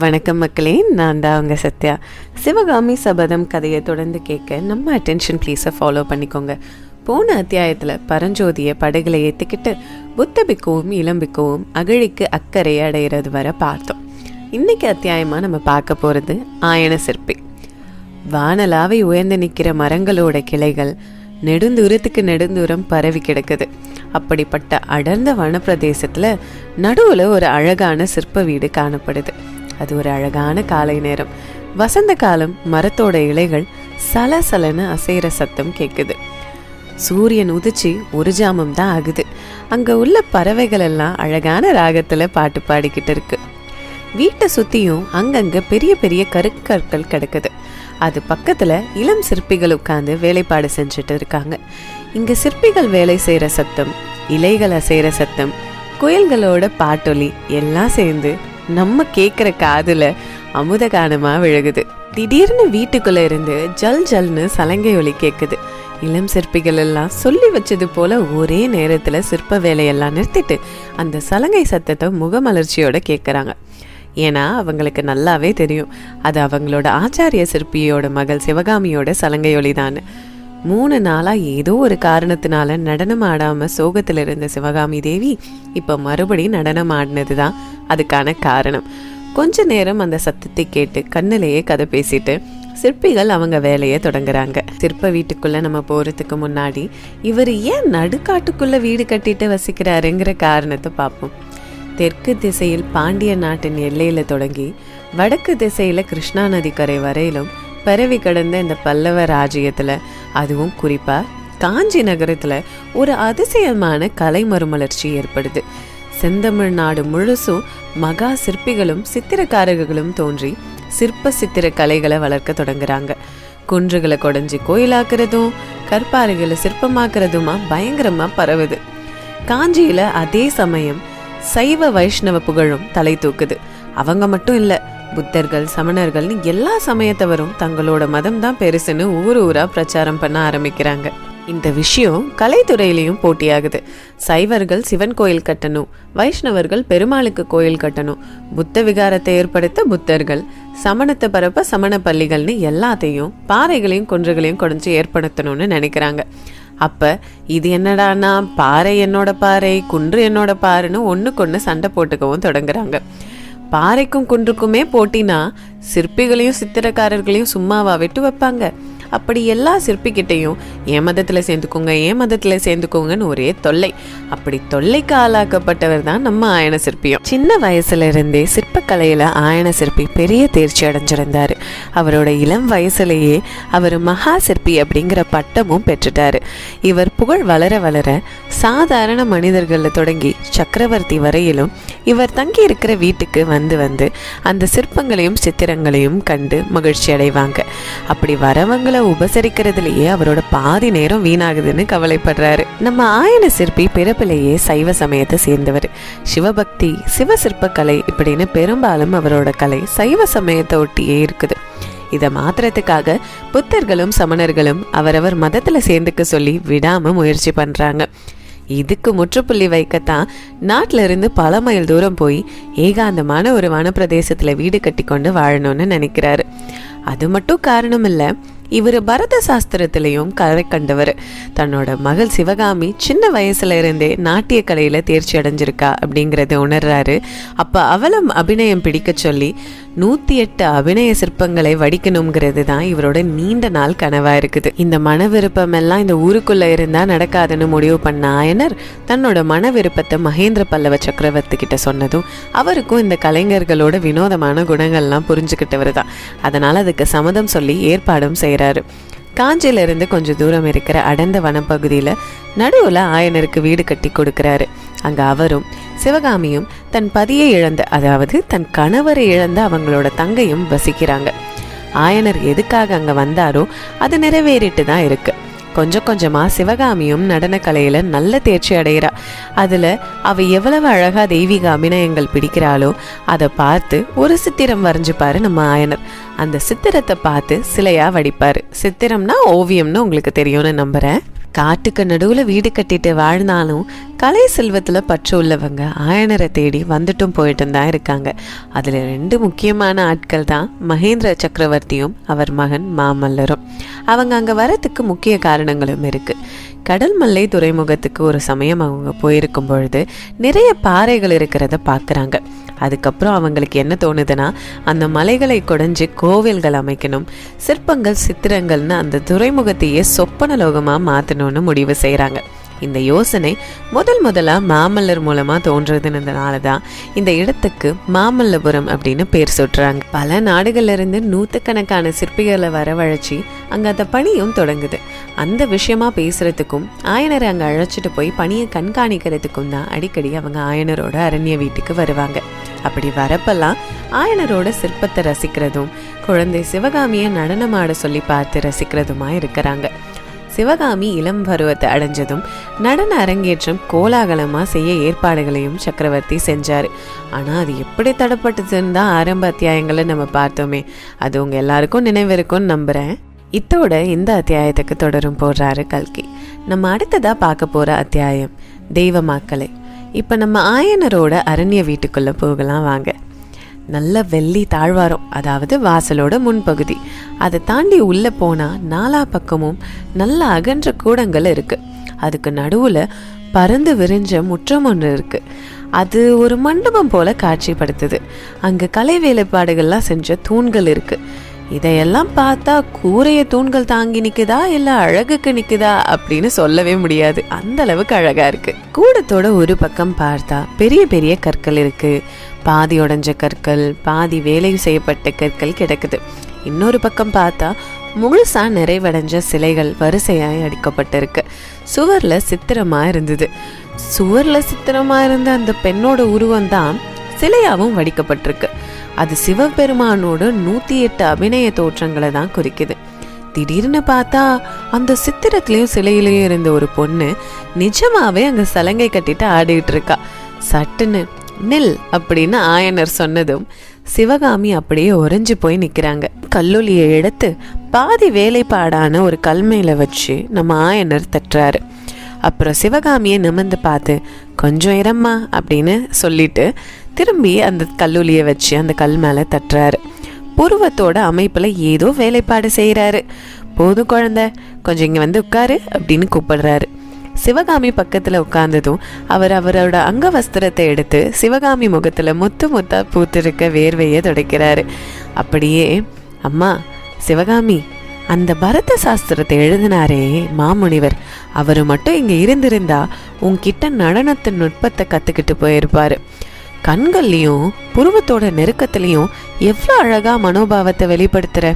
வணக்கம் மக்களே, நான் தான் அவங்க சத்யா. சிவகாமி சபதம் கதையை தொடர்ந்து கேட்க நம்ம அட்டென்ஷன் ப்ளீஸை ஃபாலோ பண்ணிக்கோங்க. போன அத்தியாயத்தில் பரஞ்சோதியை படகுல ஏற்றிக்கிட்டு புத்தபிக்கவும் இளம்பிக்கவும் அகழிக்கு அக்கறை அடைகிறது வர பார்த்தோம். இன்னைக்கு அத்தியாயமாக நம்ம பார்க்க போகிறது ஆயன சிற்பி. வானலாவை உயர்ந்து நிற்கிற மரங்களோட கிளைகள் நெடுந்தூரம் பரவி கிடக்குது. அப்படிப்பட்ட அடர்ந்த வனப்பிரதேசத்தில் நடுவில் ஒரு அழகான சிற்ப வீடு காணப்படுது. அது ஒரு அழகான காலை நேரம். வசந்த காலம். மரத்தோட இலைகள் சலசலன்னு அசைகிற சத்தம் கேட்குது. சூரியன் உதிச்சு ஒரு ஜாமம் தான் ஆகுது. அங்கே உள்ள பறவைகள் எல்லாம் அழகான ராகத்தில் பாட்டு பாடிக்கிட்டு இருக்கு. வீட்டை சுற்றியும் அங்கங்கே பெரிய பெரிய கற்கள் கிடக்குது. அது பக்கத்தில் இளம் சிற்பிகள் உட்காந்து வேலைப்பாடு செஞ்சுட்டு இருக்காங்க. இங்கே சிற்பிகள் வேலை செய்கிற சத்தம், இலைகளை செய்கிற சத்தம், குயில்களோட பாட்டொலி எல்லாம் சேர்ந்து நம்ம கேட்குற காதில் அமுத கானமாக விழுகுது. திடீர்னு வீட்டுக்குள்ளே இருந்து ஜல் ஜல்னு சலங்கை ஒலி கேட்குது. இளம் சிற்பிகள் எல்லாம் சொல்லி வச்சது போல ஒரே நேரத்தில் சிற்ப வேலையெல்லாம் நிறுத்திட்டு அந்த சலங்கை சத்தத்தை முகமலர்ச்சியோட கேட்குறாங்க. ஏன்னா அவங்களுக்கு நல்லாவே தெரியும் அது அவங்களோட ஆச்சாரிய சிற்பியோட மகள் சிவகாமியோட சலங்கை ஒலிதான். 3 நாளாக ஏதோ ஒரு காரணத்தினால நடனம் ஆடாமல் சோகத்தில் இருந்த சிவகாமி தேவி இப்போ மறுபடியும் நடனம் ஆடினது தான் அதுக்கான காரணம். கொஞ்ச நேரம் அந்த சத்தத்தை கேட்டு கண்ணிலேயே கதை பேசிட்டு சிற்பிகள் அவங்க வேலையை தொடங்குறாங்க. சிற்ப வீட்டுக்குள்ள நம்ம போறதுக்கு முன்னாடி இவர் ஏன் நடுக்காட்டுக்குள்ள வீடு கட்டிட்டு வசிக்கிறாருங்கிற காரணத்தை பார்ப்போம். தெற்கு திசையில் பாண்டிய நாட்டின் எல்லையில தொடங்கி வடக்கு திசையில கிருஷ்ணா நதி கரை வரையிலும் பரவி கடந்த இந்த பல்லவ ராஜ்யத்துல, அதுவும் குறிப்பா காஞ்சி நகரத்துல ஒரு அதிசயமான கலை மறுமலர்ச்சி ஏற்படுது. செந்தமிழ்நாடு முழுசும் மகா சிற்பிகளும் சித்திரக்காரர்களும் தோன்றி சித்திர கலைகளை வளர்க்க தொடங்குறாங்க. குன்றுகளை கொடைஞ்சி கோயிலாக்குறதும் கற்பாறைகளை சிற்பமாக்குறதுமா பயங்கரமா பரவுது. காஞ்சியில அதே சமயம் சைவ வைஷ்ணவ புகழும் தலை தூக்குது. அவங்க மட்டும் இல்ல, புத்தர்கள் சமணர்கள்னு எல்லா சமயத்தவரும் தங்களோட மதம் தான் பெருசுன்னு ஊரா பிரச்சாரம் பண்ண ஆரம்பிக்கிறாங்க. இந்த விஷயம் கலைத்துறையிலையும் போட்டியாகுது. சைவர்கள் சிவன் கோயில் கட்டணும், வைஷ்ணவர்கள் பெருமாளுக்கு கோயில் கட்டணும், புத்த விகாரத்தை ஏற்படுத்த புத்தர்கள், சமணத்தை பரப்ப சமண பள்ளிகள்னு எல்லாத்தையும் பாறைகளையும் குன்றுகளையும் கொடைஞ்சு ஏற்படுத்தணும்னு நினைக்கிறாங்க. அப்ப இது என்னடானா பாறை என்னோட பாறை, குன்று என்னோட பாறைன்னு ஒண்ணுக்கொன்னு சண்டை போட்டுக்கவும் தொடங்குறாங்க. பாறைக்கும் குன்றுக்குமே போட்டினா சிற்பிகளையும் சித்திரக்காரர்களையும் சும்மாவா விட்டு வைப்பாங்க? அப்படி எல்லா சிற்பிக்கிட்டையும் என் மதத்தில் சேர்ந்துக்கோங்கன்னு ஒரே தொல்லை. அப்படி தொல்லைக்கு ஆளாக்கப்பட்டவர் தான் நம்ம ஆயன சிற்பியும். சின்ன வயசுல இருந்தே சிற்பக்கலையில ஆயன சிற்பி பெரிய தேர்ச்சி அடைஞ்சிருந்தாரு. அவரோட இளம் வயசுலேயே அவர் மகா சிற்பி அப்படிங்கிற பட்டமும் பெற்றுட்டாரு. இவர் புகழ் வளர வளர சாதாரண மனிதர்கள தொடங்கி சக்கரவர்த்தி வரையிலும் இவர் தங்கி இருக்கிற வீட்டுக்கு வந்து அந்த சிற்பங்களையும் சித்திரங்களையும் கண்டு மகிழ்ச்சி அடைவாங்க. அப்படி வரவங்களை உபசரிக்கிறதுலயே அவரோட பாதி நேரம் வீணாகுதுன்னு கவலைப்படுறாரு. நம்ம ஆயன சிற்பி பிறப்பிலேயே சைவ சமயத்தை சேர்ந்தவர். சிவபக்தி, சிவ சிற்பக்கலை இப்படின்னு பெரும்பாலும் அவரோட கலை சைவ சமயத்தை ஒட்டியே இருக்குது. இதை மாத்திரத்துக்காக புத்தர்களும் சமணர்களும் அவரவர் மதத்துல சேர்ந்துக்க சொல்லி விடாம முயற்சி பண்றாங்க. இதுக்கு முற்றுப்புள்ளி வைக்கத்தான் நாட்டில இருந்து பல மைல் தூரம் போய் ஏகாந்தமான ஒரு வனப்பிரதேசத்துல வீடு கட்டி கொண்டு வாழணும்னு நினைக்கிறாரு. அது மட்டும் காரணம் இல்ல, இவர் பரத சாஸ்திரத்திலையும் கரை கண்டவர். தன்னோட மகள் சிவகாமி சின்ன வயசுல இருந்தே நாட்டிய கலையில தேர்ச்சி அடைஞ்சிருக்கா அப்படிங்கறத உணர்றாரு. அப்ப அவளும் அபிநயம் பிடிக்க சொல்லி 108 அபிநய சிற்பங்களை வடிக்கணுங்கிறது தான் இவரோட நீண்ட நாள் கனவா இருக்குது. இந்த மன விருப்பம் எல்லாம் இந்த ஊருக்குள்ள இருந்தா நடக்காதுன்னு முடிவு பண்ண ஆயனர் தன்னோட மன விருப்பத்தை மகேந்திர பல்லவ சக்கரவர்த்தி கிட்ட சொன்னதும் அவருக்கும் இந்த கலைஞர்களோட வினோதமான குணங்கள்லாம் புரிஞ்சுக்கிட்டவர் தான். அதனால அதுக்கு சம்மதம் சொல்லி ஏற்பாடும் செய்யறாரு. காஞ்சியில இருந்து கொஞ்சம் தூரம் இருக்கிற அடர்ந்த வனப்பகுதியில நடுவுல ஆயனருக்கு வீடு கட்டி கொடுக்கிறாரு. அங்க அவரும் சிவகாமியும் தன் பதியை இழந்த, அதாவது தன் கணவரை இழந்த அவங்களோட தங்கையும் வசிக்கிறாங்க. ஆயனர் எதுக்காக அங்க வந்தாரோ அது நிறைவேறிட்டு தான் இருக்கு. கொஞ்சம் கொஞ்சமா சிவகாமியும் நடன கலையில நல்ல தேர்ச்சி அடைகிறா. அதுல அவ எவ்வளவு அழகா தெய்வீக அபிநயங்கள் பிடிக்கிறாளோ அதை பார்த்து ஒரு சித்திரம் வரைஞ்சுப்பாரு நம்ம ஆயனர். அந்த சித்திரத்தை பார்த்து சிலையா வடிப்பாரு. சித்திரம்னா ஓவியம்னு உங்களுக்கு தெரியும்னு நம்புறேன். காட்டுக்கு நடுவில் வீடு கட்டிட்டு வாழ்ந்தாலும் கலை செல்வத்தில் பற்று உள்ளவங்க ஆயனரை தேடி வந்துட்டும் போயிட்டும் தான் இருக்காங்க. அதில் 2 முக்கியமான ஆட்கள் தான் மகேந்திர சக்கரவர்த்தியும் அவர் மகன் மாமல்லரும். அவங்க அங்கே வரத்துக்கு முக்கிய காரணங்களும் இருக்குது. கடல் மல்லை துறைமுகத்துக்கு ஒரு சமயம் அவங்க போயிருக்கும் பொழுது நிறைய பாறைகள் இருக்கிறத பார்க்குறாங்க. அதுக்கப்புறம் அவங்களுக்கு என்ன தோணுதுன்னா, அந்த மலைகளை குடைஞ்சி கோவில்கள் அமைக்கணும், சிற்பங்கள் சித்திரங்கள்னு அந்த துறைமுகத்தையே சொப்பன லோகமாக மாற்றணும்னு முடிவு செய்கிறாங்க. இந்த யோசனை முதலாக மாமல்லர் மூலமாக தோன்றதுனால தான் இந்த இடத்துக்கு மாமல்லபுரம் அப்படின்னு பேர் சுட்டுறாங்க. பல நாடுகள்ல இருந்து 100கணக்கான சிற்பிகளை வரவழைச்சி அங்கே அந்த பணியும் தொடங்குது. அந்த விஷயமா பேசுறதுக்கும் ஆயனரை அங்கே அழைச்சிட்டு போய் பணியை கண்காணிக்கிறதுக்கும் தான் அடிக்கடி அவங்க ஆயனரோட அரண்ய வீட்டுக்கு வருவாங்க. அப்படி வரப்பெல்லாம் ஆயனரோட சிற்பத்தை ரசிக்கிறதும் குழந்தை சிவகாமியை நடனமாட சொல்லி பார்த்து ரசிக்கிறதுமா இருக்கிறாங்க. சிவகாமி இளம் பருவத்தை அடைஞ்சதும் நடன அரங்கேற்றம் கோலாகலமாக செய்ய ஏற்பாடுகளையும் சக்கரவர்த்தி செஞ்சார். ஆனால் அது எப்படி தடப்பட்டதுன்னு தான் ஆரம்ப அத்தியாயங்களை நம்ம பார்த்தோமே. அது உங்கள் எல்லாருக்கும் நினைவிருக்கும்னு நம்புகிறேன். இத்தோட இந்த அத்தியாயத்துக்கு தொடரும் போடுறாரு கல்கி. நம்ம அடுத்ததாக பார்க்க போகிற அத்தியாயம் தெய்வமாக்கலை. இப்போ நம்ம ஆயனரோட அரண்ய வீட்டுக்குள்ளே போகலாம் வாங்க. நல்ல வெள்ளி தாழ்வாரம், அதாவது வாசலோட முன்பகுதி. அதை தாண்டி உள்ளே போனால் 4 பக்கமும் நல்ல அகன்ற கூடங்கள் இருக்குது. அதுக்கு நடுவில் பறந்து விரிஞ்ச முற்றம் ஒன்று இருக்குது. அது ஒரு மண்டபம் போல காட்சிப்படுத்துது. அங்கே கலை வேலைப்பாடுகள்லாம் செஞ்ச தூண்கள் இருக்குது. இதையெல்லாம் பார்த்தா கூரைய தூண்கள் தாங்கி நிற்குதா இல்லை அழகுக்கு நிற்குதா அப்படின்னு சொல்லவே முடியாது. அந்த அளவுக்கு அழகாக இருக்குது. கூடத்தோட ஒரு பக்கம் பார்த்தா பெரிய பெரிய கற்கள் இருக்குது. பாதி உடைஞ்ச கற்கள், பாதி வேலை செய்யப்பட்ட கற்கள் கிடக்குது. இன்னொரு பக்கம் பார்த்தா முழுசா நிறைவடைஞ்ச சிலைகள் வரிசையாய் அடிக்கப்பட்டிருக்கு. சுவரில் சித்திரமாக இருந்தது. சுவரில் சித்திரமாக இருந்த அந்த பெண்ணோட உருவம் தான் சிலையாகவும் வடிக்கப்பட்டிருக்கு. அது சிவபெருமானோட 108 அபிநய தோற்றங்களை தான் குறிக்குது. திடீர்னு பார்த்தா அந்த சித்திரத்திலையும் சிலையிலையும் இருந்த ஒரு பொண்ணு நிஜமாவே அங்கே சலங்கை கட்டிட்டு ஆடிட்டு இருக்கா. சட்டுன்னு நில் அப்படின்னு ஆயனர் சொன்னதும் சிவகாமி அப்படியே உறைஞ்சு போய் நிற்கிறாங்க. கல்லூலியை எடுத்து பாதி வேலைப்பாடான ஒரு கல்மையில வச்சு நம்ம ஆயனர் தட்டுறாரு. அப்புறம் சிவகாமியை நிமிர்ந்து பார்த்து கொஞ்சம் இரம்மா அப்படின்னு சொல்லிட்டு திரும்பி அந்த கல்லூலியை வச்சு அந்த கல் மேலே தட்டுறாரு. புருவத்தோட அமைப்பில் ஏதோ வேலைப்பாடு செய்கிறாரு. போதும் குழந்தை, கொஞ்சம் இங்கே வந்து உட்காரு அப்படின்னு கூப்பிடுறாரு. சிவகாமி பக்கத்தில் உட்கார்ந்ததும் அவர் அவரோட அங்க வஸ்திரத்தை எடுத்து சிவகாமி முகத்தில் முத்து முத்தா பூத்திருக்க வேர்வையை துடைக்கிறாரு. அப்படியே, அம்மா சிவகாமி, அந்த பரத சாஸ்திரத்தை எழுதினாரே மாமுனிவர், அவர் மட்டும் இங்கே இருந்திருந்தா உன்கிட்ட நடனத்தின் நுட்பத்தை கற்றுக்கிட்டு போயிருப்பாரு. கண்கள்லையும் புருவத்தோட நெருக்கத்திலையும் எவ்வளோ அழகா மனோபாவத்தை வெளிப்படுத்துற.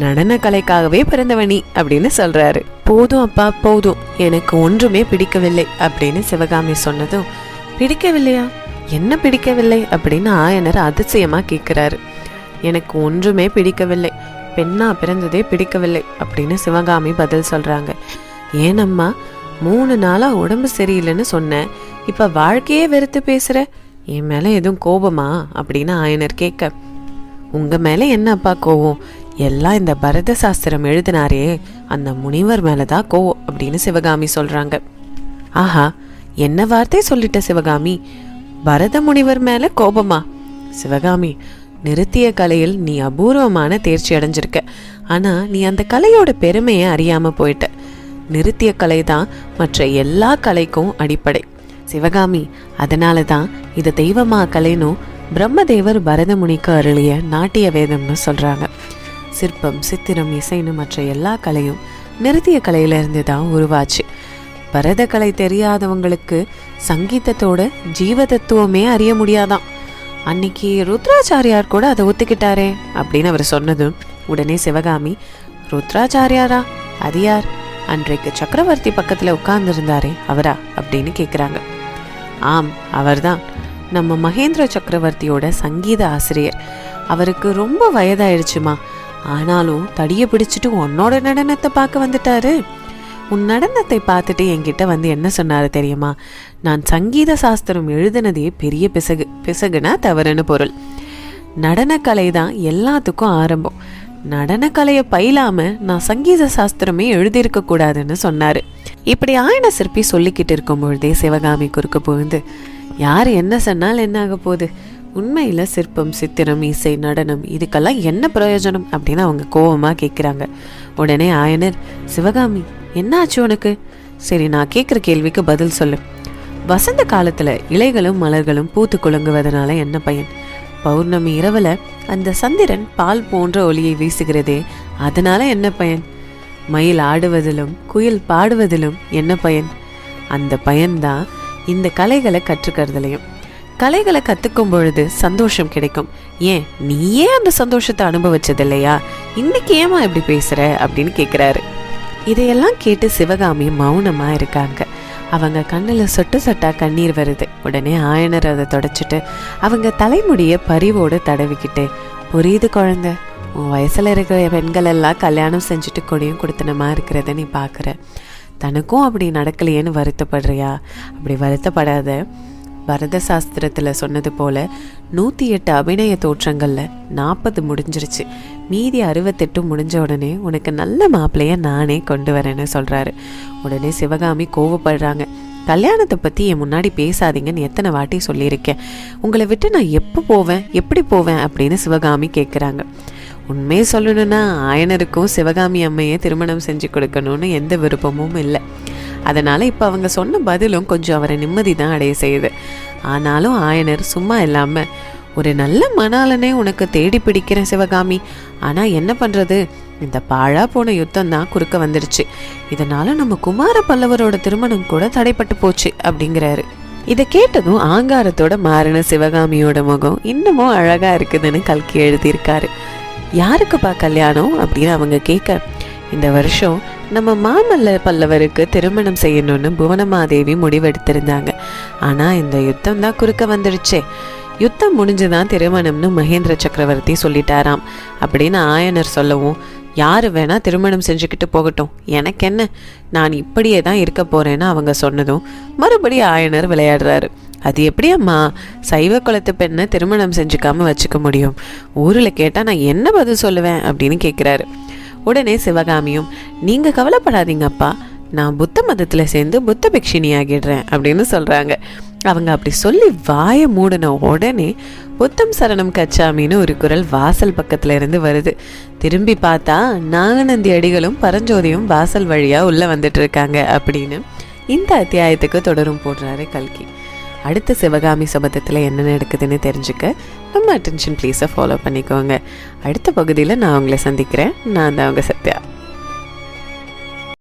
நடன கலைக்காகவே பிறந்தவனி அப்படின்னு சொல்றாரு. போதும் அப்பா போதும், எனக்கு ஒன்றுமே பிடிக்கவில்லை அப்படின்னு சிவகாமி சொன்னதும், பிடிக்கவில்லையா, என்ன பிடிக்கவில்லை அப்படின்னு ஆயனர் அதிசயமா கேட்கிறாரு. எனக்கு ஒன்றுமே பிடிக்கவில்லை, பெண்ணா பிறந்ததே பிடிக்கவில்லை அப்படின்னு சிவகாமி பதில் சொல்றாங்க. ஏனம்மா, 3 நாளா உடம்பு சரியில்லைன்னு சொன்னேன், இப்ப வாழ்க்கையே வெறுத்து பேசுற, என் மேல எதுவும் கோபமா அப்படின்னு ஆயனர் கேட்க, உங்க மேல என்ன அப்பா கோவம், எல்லாம் இந்த பரத சாஸ்திரம் எழுதினாரே அந்த முனிவர் மேலதான் கோவம் அப்படின்னு சிவகாமி சொல்றாங்க. ஆஹா, என்ன வார்த்தை சொல்லிட்ட சிவகாமி, பரத முனிவர் மேல கோபமா? சிவகாமி, நிறுத்திய கலையில் நீ அபூர்வமான தேர்ச்சி அடைஞ்சிருக்க, ஆனா நீ அந்த கலையோட பெருமையை அறியாம போயிட்ட. நிறுத்திய கலை தான் மற்ற எல்லா கலைக்கும் அடிப்படை சிவகாமி. அதனால தான் இது தெய்வமா கலைனும் பிரம்மதேவர் பரதமுனிக்கு அருளிய நாட்டிய வேதம்னு சொல்றாங்க. சிற்பம், சித்திரம், இசைன்னு மற்ற எல்லா கலையும் நிறுத்திய கலையிலிருந்து தான் உருவாச்சு. பரத கலை தெரியாதவங்களுக்கு சங்கீதத்தோட ஜீவ தத்துவமே அறிய முடியாதான். அன்னைக்கு ருத்ராச்சாரியார் கூட அதை ஒத்துக்கிட்டாரே அப்படின்னு அவர் சொன்னதும் உடனே சிவகாமி, ருத்ராச்சாரியாரா, அது யார்? அன்றைக்கு சக்கரவர்த்தி பக்கத்துல உட்கார்ந்துருந்தாரே அவரா அப்படின்னு கேட்குறாங்க. ஆம், அவர்தான் நம்ம மகேந்திர சக்கரவர்த்தியோட சங்கீத ஆசிரியர். அவருக்கு ரொம்ப வயதாயிடுச்சுமா, ஆனாலும் தடியை பிடிச்சிட்டு உன்னோட நடனத்தை பார்க்க வந்துட்டாரு. உன் நடனத்தை பார்த்துட்டு என்கிட்ட வந்து என்ன சொன்னாரு தெரியுமா? நான் சங்கீத சாஸ்திரம் எழுதினதே பெரிய பிசகுனா தவறுன்னு பொருள். நடனக்கலை தான் எல்லாத்துக்கும் ஆரம்பம். நடனக்கலையை பயிலாம நான் சங்கீத சாஸ்திரமே எழுதியிருக்க கூடாதுன்னு சொன்னாரு. இப்படி ஆயன சிற்பி சொல்லிக்கிட்டு இருக்கும் பொழுதே சிவகாமி குறுக்க புகுந்து, யார் என்ன சொன்னால் என்ன ஆக போகுது, உண்மையில் சிற்பம், சித்திரம், இசை, நடனம் இதுக்கெல்லாம் என்ன பிரயோஜனம் அப்படின்னு அவங்க கோபமாக கேட்குறாங்க. உடனே ஆயனர், சிவகாமி என்னாச்சு உனக்கு? சரி, நான் கேட்குற கேள்விக்கு பதில் சொல்லு. வசந்த காலத்தில் இலைகளும் மலர்களும் பூத்து குலுங்குவதனால என்ன பயன்? பௌர்ணமி இரவில் அந்த சந்திரன் பால் போன்ற ஒளியை வீசுகிறதே, அதனால என்ன பயன்? மயில் ஆடுவதிலும் குயில் பாடுவதிலும் என்ன பயன்? அந்த பயன்தான் இந்த கலைகளை கற்றுக்கிறதுலையும். கலைகளை கற்றுக்கும் பொழுது சந்தோஷம் கிடைக்கும். ஏன் நீயே அந்த சந்தோஷத்தை அனுபவிச்சது இல்லையா? இன்னைக்கு ஏமா இப்படி பேசுற அப்படின்னு கேட்குறாரு. இதையெல்லாம் கேட்டு சிவகாமி மௌனமா இருக்காங்க. அவங்க கண்ணில் சொட்டு சொட்டா கண்ணீர் வருது. உடனே ஆயனர் அதை தொடச்சிட்டு அவங்க தலைமுடியை பரிவோடு தடவிக்கிட்டு, புரியுது குழந்தை, உன் வயசில் இருக்கிற பெண்கள் எல்லாம் கல்யாணம் செஞ்சுட்டு கொடியும் கொடுத்தனமா இருக்கிறத நீ பார்க்குற. தனக்கும் அப்படி நடக்கலையேன்னு வருத்தப்படுறியா? அப்படி வருத்தப்படாத. பரத சாஸ்திரத்தில் சொன்னது போல் 108 அபிநய தோற்றங்களில் 40 முடிஞ்சிருச்சு. மீதி 68 முடிஞ்ச உடனே உனக்கு நல்ல மாப்பிள்ளைய நானே கொண்டு வரேன்னு சொல்கிறாரு. உடனே சிவகாமி கோவப்படுறாங்க. கல்யாணத்தை பற்றி என் முன்னாடி பேசாதீங்கன்னு எத்தனை வாட்டி சொல்லியிருக்கேன். உங்களை விட்டு நான் எப்போ போவேன், எப்படி போவேன் அப்படின்னு சிவகாமி கேட்குறாங்க. உண்மையை சொல்லணும்னா ஆயனருக்கும் சிவகாமி அம்மையை திருமணம் செஞ்சு கொடுக்கணும்னு எந்த விருப்பமும் இல்லை. அதனால் இப்போ அவங்க சொன்ன பதிலும் கொஞ்சம் அவரை நிம்மதி தான் அடைய செய்யுது. ஆனாலும் ஆயனர் சும்மா இல்லாமல், ஒரு நல்ல மணாளனே உனக்கு தேடி பிடிக்கிறேன் சிவகாமி, ஆனால் என்ன பண்ணுறது, இந்த பாழா போன யுத்தம் தான் குறுக்க வந்துருச்சு. இதனால் நம்ம குமார பல்லவரோட திருமணம் கூட தடைப்பட்டு போச்சு அப்படிங்கிறாரு. இதை கேட்டதும் ஆங்காரத்தோட மாறின சிவகாமியோட முகம் இன்னமும் அழகாக இருக்குதுன்னு கல்கி எழுதியிருக்காரு. யாருக்குப்பா கல்யாணம் அப்படின்னு அவங்க கேட்க, இந்த வருஷம் நம்ம மாமல்ல பல்லவருக்கு திருமணம் செய்யணும்னு புவனமாதேவி முடிவெடுத்திருந்தாங்க. ஆனால் இந்த யுத்தம் தான் குறுக்க வந்துடுச்சே. யுத்தம் முடிஞ்சுதான் திருமணம்னு மகேந்திர சக்கரவர்த்தி சொல்லிட்டாராம் அப்படின்னு ஆயனர் சொல்லவும், யார் வேணா திருமணம் செஞ்சுக்கிட்டு போகட்டும், எனக்கு என்ன, நான் இப்படியே தான் இருக்க போறேன்னு அவங்க சொன்னதும் மறுபடியும் ஆயனர் விளையாடுறாரு. அது எப்படி அம்மா சைவ குலத்து பெண்ணை திருமணம் செஞ்சுக்காம வச்சுக்க முடியும்? ஊரில் கேட்டால் நான் என்ன பதில் சொல்லுவேன் அப்படின்னு கேட்குறாரு. உடனே சிவகாமியும், நீங்கள் கவலைப்படாதீங்க அப்பா, நான் புத்த மதத்தில் சேர்ந்து புத்த பிக்ஷினி ஆகிடுறேன் அப்படின்னு சொல்கிறாங்க. அவங்க அப்படி சொல்லி வாயை மூடின உடனே புத்தம் சரணம் கச்சாமின்னு ஒரு குரல் வாசல் பக்கத்துல இருந்து வருது. திரும்பி பார்த்தா நாகநந்தி அடிகளும் பரஞ்சோதியும் வாசல் வழியாக உள்ளே வந்துட்டு இருக்காங்க அப்படின்னு இந்த அத்தியாயத்துக்கு தொடரும் போடுறாரு கல்கி. அடுத்த சிவகாமி சபதத்தில் என்ன நடக்குதுன்னு தெரிஞ்சுக்க நம்ம அட்டென்ஷன் ப்ளீஸை ஃபாலோ பண்ணிக்கோங்க. அடுத்த பகுதியில் நான் உங்களை சந்திக்கிறேன். நான் தான் உங்கள் சத்யா.